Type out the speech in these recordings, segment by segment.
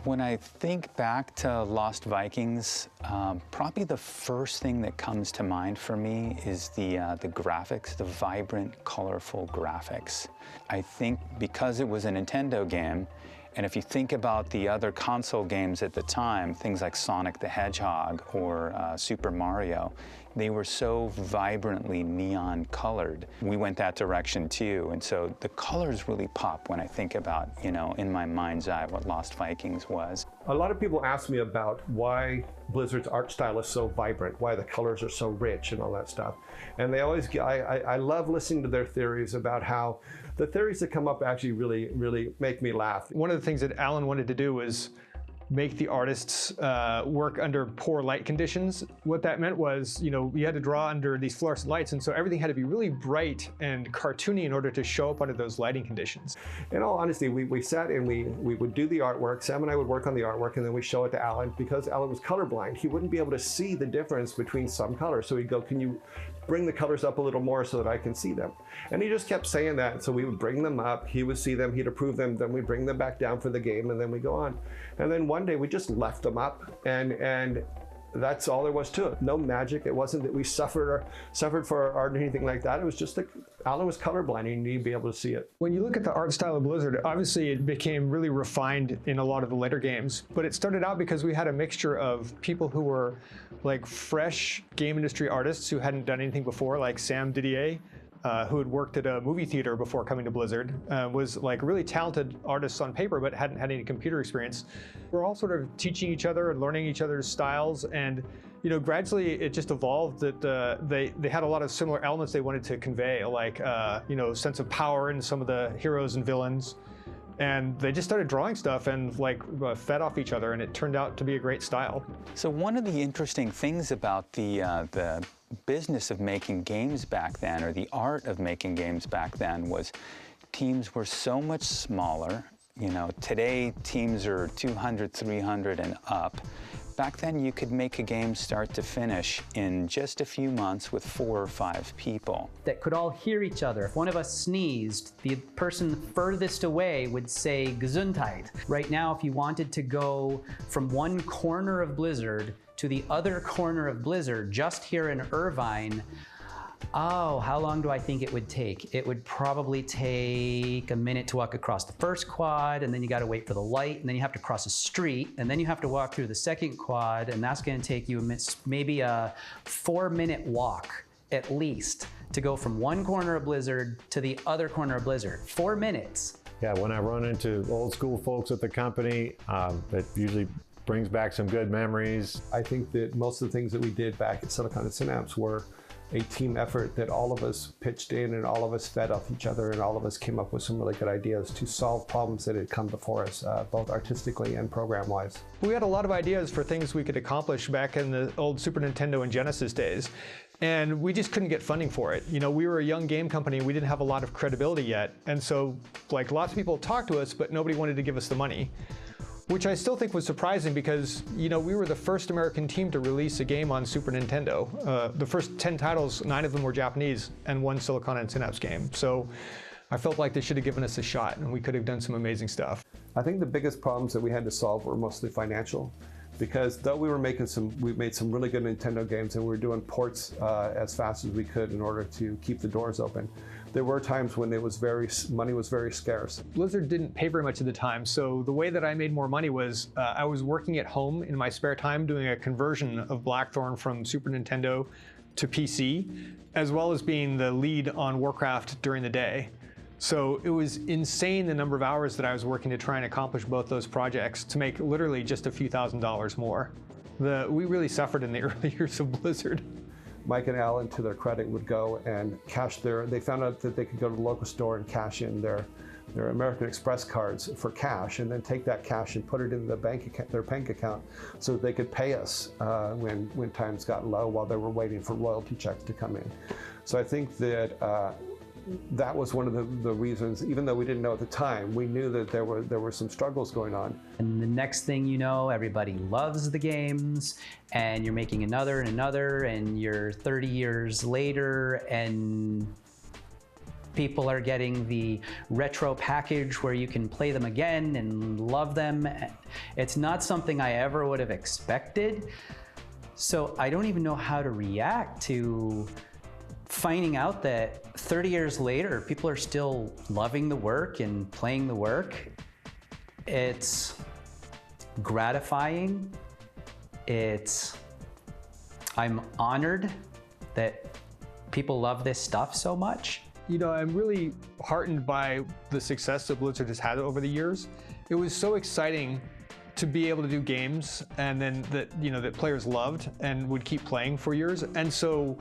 When I think back to Lost Vikings, probably the first thing that comes to mind for me is the graphics, the vibrant, colorful graphics. I think because it was a Nintendo game, and if you think about the other console games at the time, things like Sonic the Hedgehog or Super Mario, they were so vibrantly neon colored. We went that direction too, and so the colors really pop when I think about, you know, in my mind's eye, what Lost Vikings was. A lot of people ask me about why Blizzard's art style is so vibrant, why the colors are so rich and all that stuff. And they always, I love listening to their theories about how the theories that come up actually really make me laugh. One of the things that Alan wanted to do was make the artists work under poor light conditions. What that meant was, you know, you had to draw under these fluorescent lights, and so everything had to be really bright and cartoony in order to show up under those lighting conditions. In all honesty, we sat and we would do the artwork. Sam and I would work on the artwork, and then we show it to Alan. Because Alan was colorblind, he wouldn't be able to see the difference between some colors. So he'd go, "Can you bring the colors up a little more so that I can see them?" And he just kept saying that. So we would bring them up, he would see them, he'd approve them, then we'd bring them back down for the game, and then we go on. And then one day we just left them up, and that's all there was to it. No magic. It wasn't that we suffered for our art or anything like that. It was just that Alan was colorblind and you need to be able to see it. When you look at the art style of Blizzard, obviously it became really refined in a lot of the later games, but it started out because we had a mixture of people who were like fresh game industry artists who hadn't done anything before, like Sam Didier, who had worked at a movie theater before coming to Blizzard, was like really talented artists on paper, but hadn't had any computer experience. We're all sort of teaching each other and learning each other's styles, and you know, gradually it just evolved that they had a lot of similar elements they wanted to convey, like you know, sense of power in some of the heroes and villains. And they just started drawing stuff and like fed off each other, and it turned out to be a great style. So one of the interesting things about the business of making games back then, or the art of making games back then, was teams were so much smaller. You know, today teams are 200, 300 and up. Back then you could make a game start to finish in just a few months with 4 or 5 people. That could all hear each other. If one of us sneezed, the person furthest away would say Gesundheit. Right now, if you wanted to go from one corner of Blizzard to the other corner of Blizzard, just here in Irvine, oh, how long do I think it would take? It would probably take a minute to walk across the first quad, and then you gotta wait for the light, and then you have to cross a street, and then you have to walk through the second quad, and that's gonna take you maybe a 4-minute walk at least to go from one corner of Blizzard to the other corner of Blizzard. 4 minutes. Yeah, when I run into old school folks at the company, it usually brings back some good memories. I think that most of the things that we did back at Silicon and Synapse were a team effort that all of us pitched in, and all of us fed off each other, and all of us came up with some really good ideas to solve problems that had come before us, both artistically and program-wise. We had a lot of ideas for things we could accomplish back in the old Super Nintendo and Genesis days, and we just couldn't get funding for it. You know, we were a young game company, we didn't have a lot of credibility yet, and so like lots of people talked to us, but nobody wanted to give us the money. Which I still think was surprising because, you know, we were the first American team to release a game on Super Nintendo. The first 10 titles, 9 of them were Japanese, and 1 Silicon and Synapse game. So I felt like they should have given us a shot, and we could have done some amazing stuff. I think the biggest problems that we had to solve were mostly financial, because though we made some really good Nintendo games, and we were doing ports as fast as we could in order to keep the doors open, there were times when money was very scarce. Blizzard didn't pay very much at the time, so the way that I made more money was I was working at home in my spare time doing a conversion of Blackthorn from Super Nintendo to PC, as well as being the lead on Warcraft during the day. So it was insane the number of hours that I was working to try and accomplish both those projects to make literally just a few $1,000s more. We really suffered in the early years of Blizzard. Mike and Alan, to their credit, would go and cash they found out that they could go to the local store and cash in their American Express cards for cash, and then take that cash and put it in their bank account so that they could pay us when times got low while they were waiting for royalty checks to come in. So I think that that was one of the reasons, even though we didn't know at the time, we knew that there were some struggles going on. And the next thing you know, everybody loves the games, and you're making another and another, and you're 30 years later, and People are getting the retro package where you can play them again and love them. It's not something I ever would have expected. So I don't even know how to react to finding out that 30 years later, people are still loving the work and playing the work. It's gratifying. I'm honored that people love this stuff so much. You know, I'm really heartened by the success that Blizzard has had over the years. It was so exciting to be able to do games and then that players loved and would keep playing for years. And so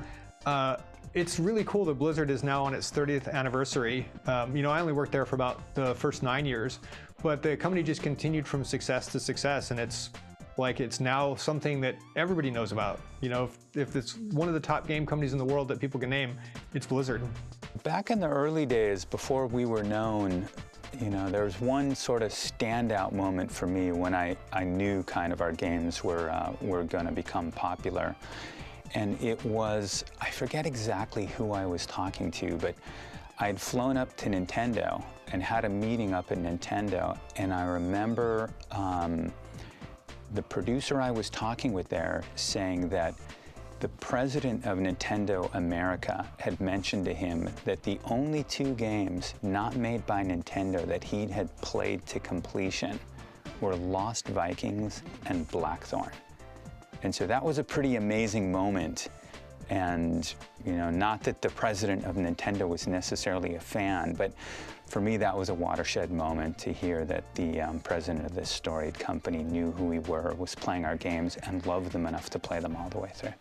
it's really cool that Blizzard is now on its 30th anniversary. I only worked there for about the first 9 years, but the company just continued from success to success, and it's now something that everybody knows about. If it's one of the top game companies in the world that people can name, it's Blizzard. Back in the early days, before we were known, there was one sort of standout moment for me when I knew kind of our games were going to become popular. And it was, I forget exactly who I was talking to, but I'd flown up to Nintendo and had a meeting up at Nintendo, and I remember the producer I was talking with there saying that the president of Nintendo America had mentioned to him that the only 2 games not made by Nintendo that he had played to completion were Lost Vikings and Blackthorn. And so that was a pretty amazing moment. And, not that the president of Nintendo was necessarily a fan, but for me, that was a watershed moment to hear that the president of this storied company knew who we were, was playing our games, and loved them enough to play them all the way through.